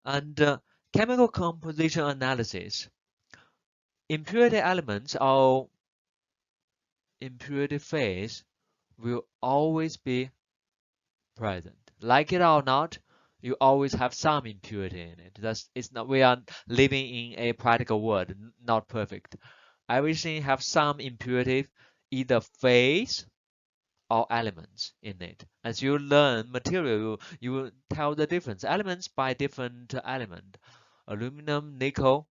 And chemical composition analysis. Impurity elements or impurity phase will always be present. Like it or not, you always have some impurity in it. It's not, we are living in a practical world, not perfect. Everything have some impurity, either phase or elements in it. As you learn material, you will tell the difference. Elements by different element. Aluminum, nickel.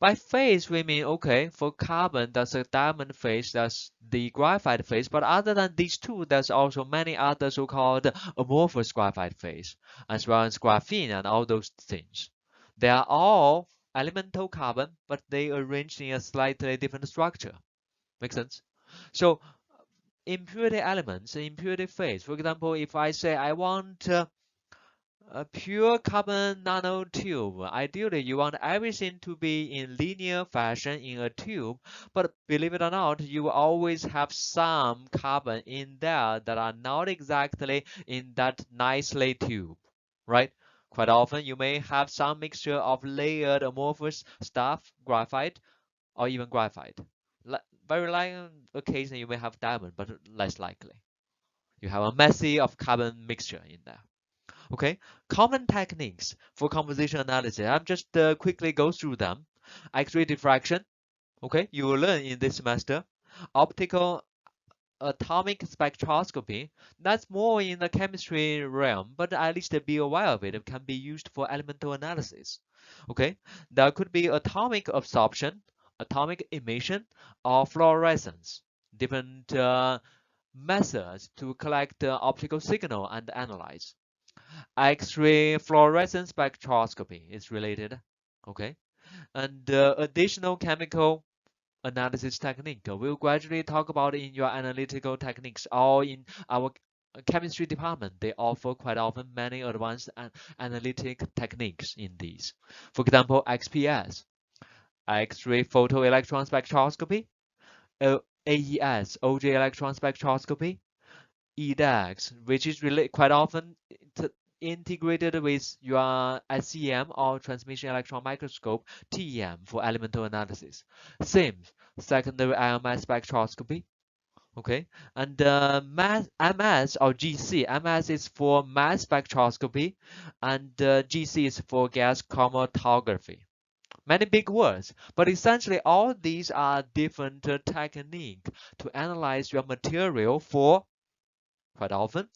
By phase, we mean, okay, for carbon, that's a diamond phase, that's the graphite phase. But other than these two, there's also many other so-called amorphous graphite phase, as well as graphene and all those things. They are all elemental carbon, but they arranged in a slightly different structure. Make sense? So impurity elements, impurity phase. For example, if I say I want a pure carbon nanotube. Ideally, you want everything to be in linear fashion in a tube, but believe it or not, you always have some carbon in there that are not exactly in that nicely tube, right? Quite often, you may have some mixture of layered amorphous stuff, graphite, or even graphite. Very likely occasion you may have diamond, but less likely. You have a messy of carbon mixture in there. Okay, common techniques for composition analysis. I'm just quickly go through them. X-ray diffraction. Okay, you will learn in this semester. Optical atomic spectroscopy. That's more in the chemistry realm, but at least be aware of it. It can be used for elemental analysis. Okay, there could be atomic absorption, atomic emission, or fluorescence. Different methods to collect the optical signal and analyze. X-ray fluorescence spectroscopy is related. Okay, and additional chemical analysis technique. We'll gradually talk about in your analytical techniques or in our chemistry department. They offer quite often many advanced analytic techniques in these. For example, XPS, X-ray photoelectron spectroscopy, AES, OJ electron spectroscopy, EDAX, which is quite often integrated with your SEM or transmission electron microscope, TEM, for elemental analysis. SIMS, secondary IMS spectroscopy. Okay, and MS or GC. MS is for mass spectroscopy, and GC is for gas chromatography. Many big words, but essentially all these are different techniques to analyze your material for, quite often,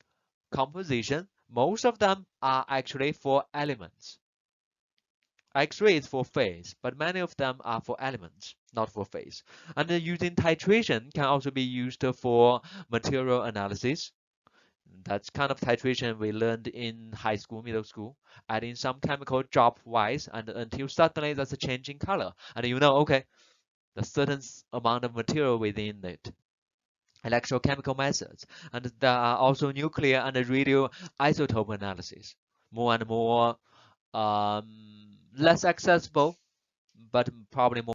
composition. Most of them are actually for elements. X-ray is for phase, but many of them are for elements, not for phase. And using titration can also be used for material analysis. That's kind of titration we learned in high school, middle school, adding some chemical drop-wise and until suddenly there's a change in color. And you know, okay, the certain amount of material within it. Electrochemical methods, and there are also nuclear and radioisotope analysis. More and more less accessible, but probably more